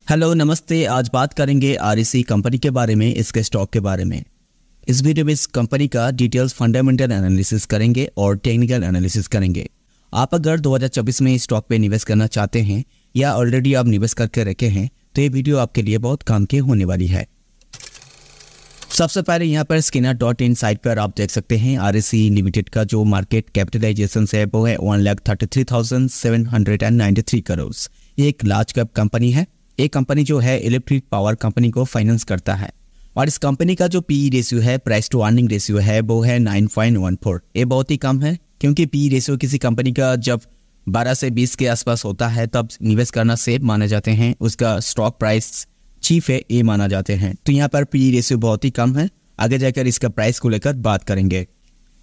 Hello नमस्ते। आज बात करेंगे आरईसी कंपनी के बारे में, इसके स्टॉक के बारे में। इस वीडियो में इस कंपनी का डिटेल्स फंडामेंटल एनालिसिस करेंगे और टेक्निकल एनालिसिस करेंगे। आप अगर 2024 में इस स्टॉक पे निवेश करना चाहते हैं या ऑलरेडी आप निवेश करके रखे हैं तो ये वीडियो आपके लिए बहुत काम की होने वाली है। सबसे पहले यहाँ पर skinner.in साइट पर आप देख सकते हैं आरईसी लिमिटेड का जो मार्केट कैपिटलाइजेशन है वो है 1,33,793 करोड़। ये एक लार्ज कैप कंपनी है। ये कंपनी जो है इलेक्ट्रिक पावर कंपनी को फाइनेंस करता है और इस कंपनी का जो पीई रेशियो है, प्राइस टू अर्निंग रेशियो है, वो है 9.14। ये बहुत ही कम है क्योंकि पीई रेशियो किसी कंपनी का जब 12 से 20 के आसपास होता है तब निवेश करना सेफ माने जाते हैं। उसका स्टॉक प्राइस चीफ है ये माना जाते हैं। तो यहाँ पर पीई रेशियो बहुत ही कम है। आगे जाकर इसका प्राइस को लेकर बात करेंगे।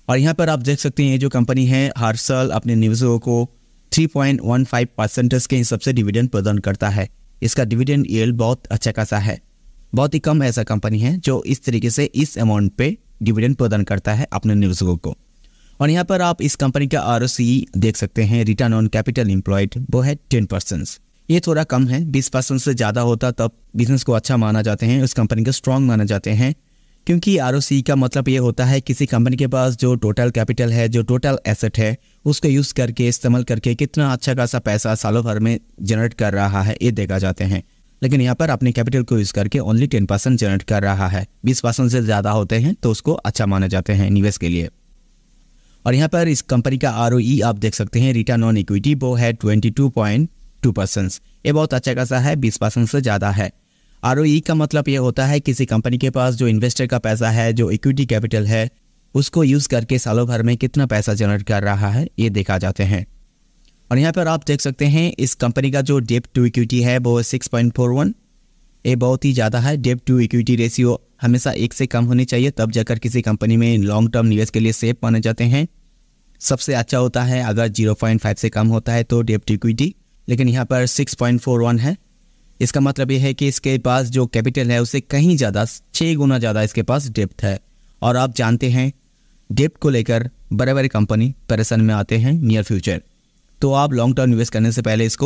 और यहाँ पर आप देख सकते हैं ये जो कंपनी है हर साल अपने निवेशकों को 3.15% के हिसाब से डिविडेंड प्रदान करता है। इसका डिविडेंड यील्ड बहुत अच्छा खासा है। बहुत ही कम ऐसा कंपनी है जो इस तरीके से इस अमाउंट पे डिविडेंड प्रदान करता है अपने निवेशकों को। और यहाँ पर आप इस कंपनी का आरओसी देख सकते हैं, रिटर्न ऑन कैपिटल एम्प्लॉयड, वो है 10%। ये थोड़ा कम है। 20% से ज़्यादा होता तब बिजनेस को अच्छा माना जाते हैं, उस कंपनी को स्ट्रॉन्ग माना जाते हैं। क्योंकि आरओसी का मतलब ये होता है किसी कंपनी के पास जो टोटल कैपिटल है, जो टोटल एसेट है, उसको यूज़ करके इस्तेमाल करके कितना अच्छा खासा पैसा सालों भर में जनरेट कर रहा है ये देखा जाते हैं। लेकिन यहाँ पर अपने कैपिटल को यूज़ करके ओनली 10% जनरेट कर रहा है। 20% से ज़्यादा होते हैं तो उसको अच्छा माने जाते हैं निवेश के लिए। और यहाँ पर इस कंपनी का आरओई आप देख सकते हैं, रिटर्न ऑन इक्विटी, वो है 22.2%। ये बहुत अच्छा खासा है, 20% से ज़्यादा है। आरओई का मतलब ये होता है किसी कंपनी के पास जो इन्वेस्टर का पैसा है, जो इक्विटी कैपिटल है, उसको यूज़ करके सालों भर में कितना पैसा जनरेट कर रहा है ये देखा जाते हैं। और यहाँ पर आप देख सकते हैं इस कंपनी का जो डेब्ट टू इक्विटी है वो 6.41। ये बहुत ही ज़्यादा है। डेब्ट टू इक्विटी रेशियो हमेशा 1 से कम होनी चाहिए, तब जाकर किसी कंपनी में लॉन्ग टर्म निवेश के लिए सेफ माने जाते हैं। सबसे अच्छा होता है अगर 0.5 से कम होता है तो डेब्ट टू इक्विटी, लेकिन यहाँ पर 6.41 है। इसका मतलब ये है कि इसके पास जो कैपिटल है उससे कहीं ज़्यादा, 6 गुना ज़्यादा इसके पास डेब्ट है। और आप जानते हैं डेब्ट को लेकर बड़े बड़े कंपनी परेशान में आते हैं नियर फ्यूचर। तो आप लॉन्ग टर्म निवेश करने से पहले इस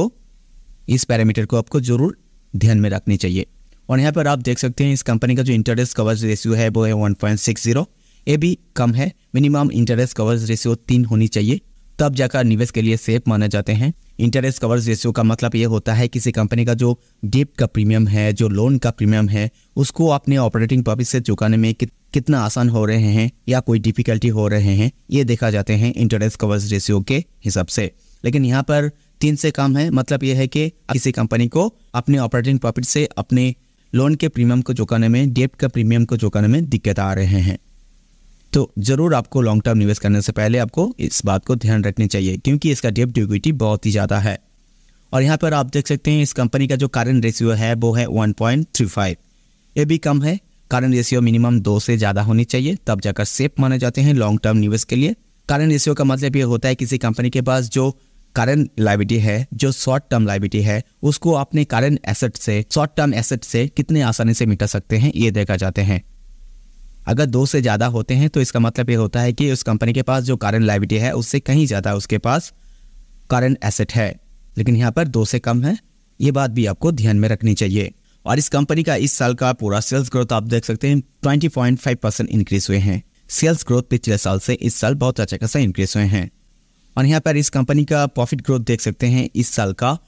पैरामीटर को आपको ज़रूर ध्यान में रखनी चाहिए। और यहाँ पर आप देख सकते हैं इस कंपनी का जो इंटरेस्ट कवरेज रेशियो है वो है 1.60। ये भी कम है। मिनिमम इंटरेस्ट कवरेज रेशियो 3 होनी चाहिए, तब जाकर निवेश के लिए सेफ माने जाते हैं। इंटरेस्ट कवरेज रेशियो का मतलब ये होता है किसी कंपनी का जो डेब्ट का प्रीमियम है, जो लोन का प्रीमियम है, उसको अपने ऑपरेटिंग प्रॉफिट से चुकाने में कितना आसान हो रहे हैं या कोई डिफिकल्टी हो रहे हैं, ये देखा जाते हैं इंटरेस्ट कवरेज रेशियो के हिसाब से। लेकिन यहाँ पर 3 से कम है। मतलब ये है कि किसी कंपनी को अपने ऑपरेटिंग प्रॉफिट से अपने लोन के प्रीमियम को चुकाने में, डेब्ट का प्रीमियम को चुकाने में दिक्कत आ रहे हैं। तो ज़रूर आपको लॉन्ग टर्म निवेश करने से पहले आपको इस बात को ध्यान रखनी चाहिए क्योंकि इसका डेब्ट टू इक्विटी बहुत ही ज़्यादा है। और यहाँ पर आप देख सकते हैं इस कंपनी का जो करंट रेशियो है वो है 1.35। ये भी कम है। करंट रेशियो मिनिमम 2 से ज़्यादा होनी चाहिए, तब जाकर सेफ माने जाते हैं लॉन्ग टर्म निवेश के लिए। करंट रेशियो का मतलब ये होता है किसी कंपनी के पास जो करंट लायबिलिटी है, जो शॉर्ट टर्म लायबिलिटी है, उसको अपने करंट एसेट से, शॉर्ट टर्म एसेट से कितने आसानी से मिटा सकते हैं ये देखा जाते हैं। अगर 2 से ज़्यादा होते हैं तो इसका मतलब ये होता है कि उस कंपनी के पास जो करंट लायबिलिटी है उससे कहीं ज़्यादा उसके पास करंट एसेट है। लेकिन यहाँ पर 2 से कम है। ये बात भी आपको ध्यान में रखनी चाहिए। और इस कंपनी का इस साल का पूरा सेल्स ग्रोथ आप देख सकते हैं 20.5% इंक्रीज हुए हैं। सेल्स ग्रोथ पिछले साल से इस साल बहुत अच्छा खासा इंक्रीज हुए हैं। और यहाँ पर इस कंपनी का प्रॉफिट ग्रोथ देख सकते हैं इस साल का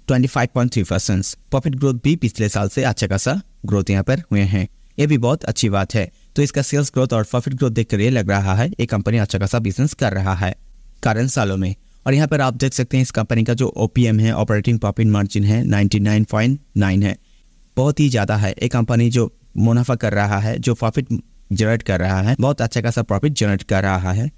25.3%। प्रॉफिट ग्रोथ भी पिछले साल से अच्छा खासा ग्रोथ यहाँ पर हुए हैं। ये भी बहुत अच्छी बात है। तो इसका सेल्स ग्रोथ और प्रॉफिट ग्रोथ देखकर ये लग रहा है ये कंपनी अच्छा खासा बिजनेस कर रहा है करंट सालों में। और यहाँ पर आप देख सकते हैं इस कंपनी का जो ओपीएम है, ऑपरेटिंग प्रॉफिट मार्जिन है, 99.9 है। बहुत ही ज़्यादा है। एक कंपनी जो मुनाफा कर रहा है, जो प्रॉफिट जनरेट कर रहा है, बहुत अच्छा खासा प्रॉफिट जनरेट कर रहा है,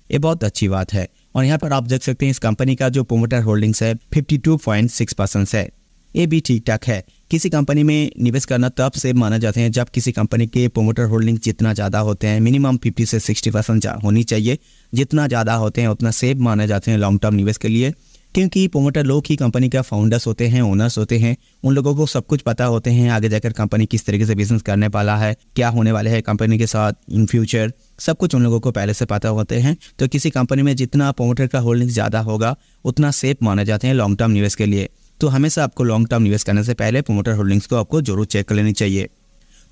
ये बहुत अच्छी बात है। और यहाँ पर आप देख सकते हैं इस कंपनी का जो प्रोमोटर होल्डिंग्स है 52.6% है। ये भी ठीक ठाक है। किसी कंपनी में निवेश करना तब से माना जाते हैं जब किसी कंपनी के प्रोमोटर होल्डिंग जितना ज़्यादा होते हैं, मिनिमम 50 से 60% होनी चाहिए। जितना ज़्यादा होते हैं उतना सेफ माने जाते हैं लॉन्ग टर्म निवेश के लिए। क्योंकि प्रोमोटर लोग ही कंपनी का फाउंडर्स होते हैं, ओनर्स होते हैं। उन लोगों को सब कुछ पता होते हैं आगे जाकर कंपनी किस तरीके से बिजनेस करने वाला है, क्या होने वाले है कंपनी के साथ इन फ्यूचर, सब कुछ उन लोगों को पहले से पता होते हैं। तो किसी कंपनी में जितना प्रोमोटर का होल्डिंग ज़्यादा होगा उतना सेफ माने जाते हैं लॉन्ग टर्म निवेश के लिए। तो हमेशा आपको लॉन्ग टर्म निवेश करने से पहले प्रोमोटर होल्डिंग्स को आपको जरूर चेक कर लेनी चाहिए।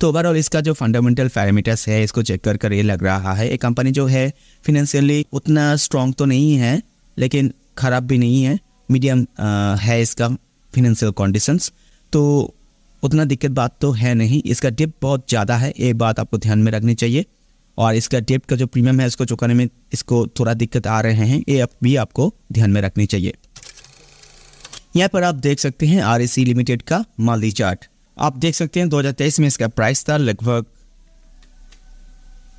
तो ओवरऑल इसका जो फंडामेंटल पैरामीटर्स है इसको चेक कर ये लग रहा है, एक कंपनी जो है फिनेंशियली उतना स्ट्रॉन्ग तो नहीं है लेकिन ख़राब भी नहीं है, मीडियम है इसका फिनेंशियल कंडीशंस, तो उतना दिक्कत बात तो है नहीं। इसका डिप बहुत ज़्यादा है, ये बात आपको ध्यान में रखनी चाहिए, और इसका डिप का जो प्रीमियम है इसको चुकाने में इसको थोड़ा दिक्कत आ रहे हैं, ये भी आपको ध्यान में रखनी चाहिए। यहाँ पर आप देख सकते हैं REC लिमिटेड का माली चार्ट। आप देख सकते हैं 2023 में इसका प्राइस था लगभग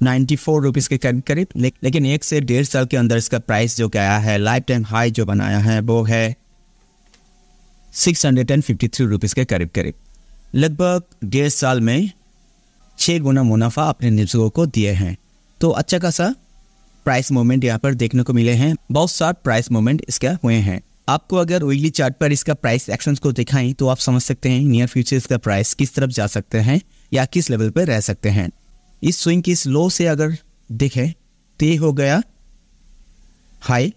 94 रुपीज़ के करीब, लेकिन 1 से 1.5 साल के अंदर इसका प्राइस जो गया है, लाइफ टाइम हाई जो बनाया है वो है 653 रुपीज़ के करीब। लगभग 1.5 साल में 6 गुना मुनाफा अपने निवेशकों को दिए हैं। तो अच्छा खासा प्राइस मूवमेंट यहाँ पर देखने को मिले हैं, बहुत सारे प्राइस मूवमेंट इसका हुए हैं। आपको अगर वीकली चार्ट पर इसका प्राइस एक्शंस को दिखाएं तो आप समझ सकते हैं नियर फ्यूचर इसका प्राइस किस तरफ जा सकते हैं या किस लेवल पर रह सकते हैं। इस स्विंग की इस लो से अगर देखें तो ये हो गया हाई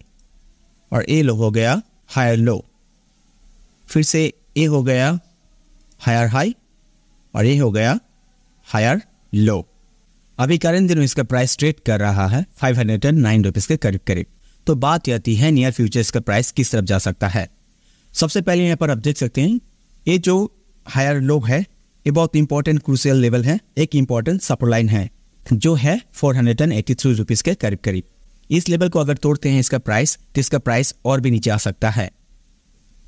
और ये लो हो गया हायर लो, फिर से ये हो गया हायर हाई और ये हो गया हायर लो। अभी करंट दिनों इसका प्राइस ट्रेड कर रहा है 509 रुपीज़ के करीब। तो बात आती है नियर फ्यूचर इसका प्राइस किस तरफ जा सकता है। सबसे पहले यहाँ पर आप देख सकते हैं ये जो हायर लो है ये बहुत इंपॉर्टेंट क्रूशियल लेवल है, एक इंपॉर्टेंट सपोर्ट लाइन है जो है 483 रुपीज़ के करीब। इस लेवल को अगर तोड़ते हैं इसका प्राइस तो इसका प्राइस और भी नीचे आ सकता है,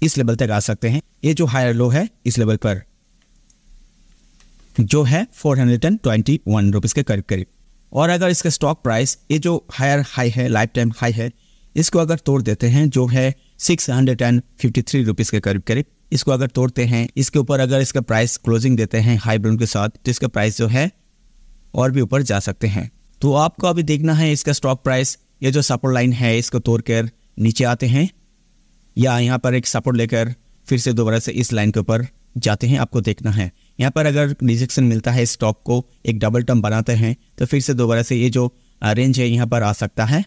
इस लेवल तक आ सकते हैं। ये जो हायर लो है इस लेवल पर जो है 421 रुपीज़ के करीब। और अगर इसका स्टॉक प्राइस ये जो हायर हाई है, लाइफ टाइम हाई है, इसको अगर तोड़ देते हैं जो है 653 रुपीज़ के करीब, इसको अगर तोड़ते हैं, इसके ऊपर अगर इसका प्राइस क्लोजिंग देते हैं हाई ब्राउन के साथ तो इसका प्राइस जो है और भी ऊपर जा सकते हैं। तो आपको अभी देखना है इसका स्टॉक प्राइस ये जो सपोर्ट लाइन है इसको तोड़कर नीचे आते हैं या यहाँ पर एक सपोर्ट लेकर फिर से दोबारा से इस लाइन के ऊपर जाते हैं, आपको देखना है। यहाँ पर अगर रिजेक्शन मिलता है स्टॉक को एक डबल टर्म बनाते हैं तो फिर से दोबारा से ये जो रेंज है यहाँ पर आ सकता है,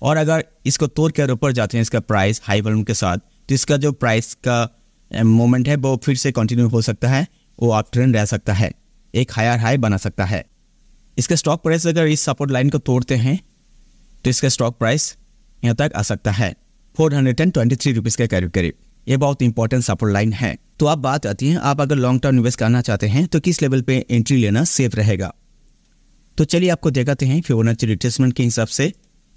और अगर इसको तोड़ कर ऊपर जाते हैं इसका प्राइस हाई वॉल्यूम के साथ तो इसका जो प्राइस का मोमेंट है वो फिर से कंटिन्यू हो सकता है, वो अप ट्रेंड रह सकता है, एक हायर हाई बना सकता है। इसका स्टॉक प्राइस अगर इस सपोर्ट लाइन को तोड़ते हैं तो इसका स्टॉक प्राइस यहाँ तक आ सकता है 423 रुपीज़ के करीब। ये बहुत इंपॉर्टेंट सपोर्ट लाइन है। तो आप बात आती है आप अगर लॉन्ग टर्म इन्वेस्ट करना चाहते हैं तो किस लेवल पे एंट्री लेना सेफ रहेगा। तो चलिए आपको दिखाते हैं फिबोनाची रिट्रेसमेंट के हिसाब से।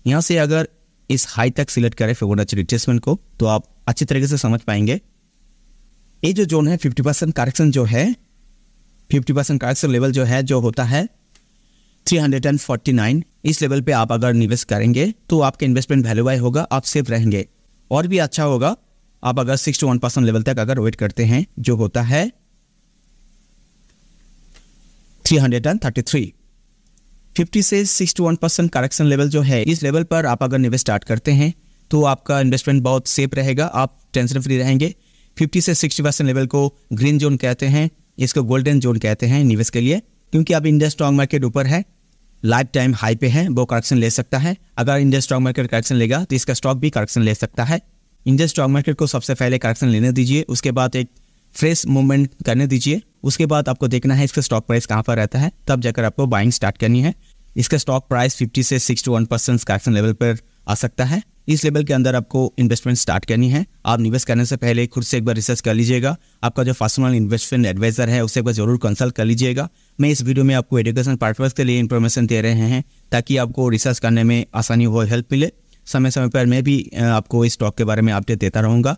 यहाँ से अगर इस हाई तक सिलेक्ट करें फिबोनाची रिट्रेसमेंट को तो आप अच्छी तरीके से समझ पाएंगे। ये जो जोन है 50% करेक्शन जो है 50% करेक्शन लेवल जो है जो होता है 349, इस लेवल पे आप अगर निवेश करेंगे तो आपका इन्वेस्टमेंट वैल्यूआई होगा, आप सेफ रहेंगे। और भी अच्छा होगा आप अगर 61% लेवल तक अगर वेट करते हैं जो होता है 333। 50 से 61% करेक्शन लेवल जो है इस लेवल पर आप अगर निवेश स्टार्ट करते हैं तो आपका इन्वेस्टमेंट बहुत सेफ रहेगा, आप टेंशन फ्री रहेंगे। 50 से 60% लेवल को ग्रीन जोन कहते हैं, इसको गोल्डन जोन कहते हैं निवेश के लिए, क्योंकि अब इंडिया स्टॉक मार्केट ऊपर है, लाइफ टाइम हाई पे है, वो करेक्शन ले सकता है। अगर इंडिया स्टॉक मार्केट करेक्शन लेगा तो इसका स्टॉक भी करेक्शन ले सकता है। इंडिया स्टॉक मार्केट को सबसे पहले करेक्शन लेने दीजिए, उसके बाद एक फ्रेश मूवमेंट करने दीजिए, उसके बाद आपको देखना है इसका स्टॉक प्राइस कहाँ पर रहता है, तब जाकर आपको बाइंग स्टार्ट करनी है। इसका स्टॉक प्राइस 50 से 61% करेक्शन लेवल पर आ सकता है, इस लेवल के अंदर आपको इन्वेस्टमेंट स्टार्ट करनी है। आप निवेश करने से पहले खुद से एक बार रिसर्च कर लीजिएगा, आपका जो पर्सनल इन्वेस्टमेंट एडवाइजर है उससे एक बार जरूर कंसल्ट कर लीजिएगा। मैं इस वीडियो में आपको एजुकेशन पर्पस के लिए इन्फॉर्मेशन दे रहे हैं ताकि आपको रिसर्च करने में आसानी हो, हेल्प मिले। समय समय पर मैं भी आपको इस स्टॉक के बारे में अपडेट देता रहूँगा।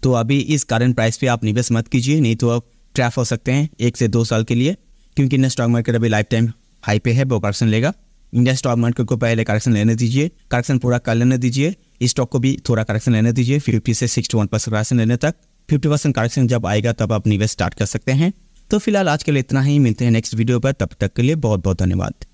तो अभी इस करंट प्राइस पे आप निवेश मत कीजिए, नहीं तो आप ट्रैप हो सकते हैं 1 से 2 साल के लिए, क्योंकि इंडियन स्टॉक मार्केट अभी लाइफ टाइम हाई पे है, वो करेक्शन लेगा। इंडियन स्टॉक मार्केट को पहले करेक्शन लेने दीजिए, करेक्शन पूरा कर लेने दीजिए, इस स्टॉक को भी थोड़ा करेक्शन लेने दीजिए, 50 से 61% करेक्शन लेने तक। 50% करेक्शन जब आएगा तब आप निवेश स्टार्ट कर सकते हैं। तो फिलहाल आज के लिए इतना ही, मिलते हैं नेक्स्ट वीडियो पर, तब तक के लिए बहुत बहुत धन्यवाद।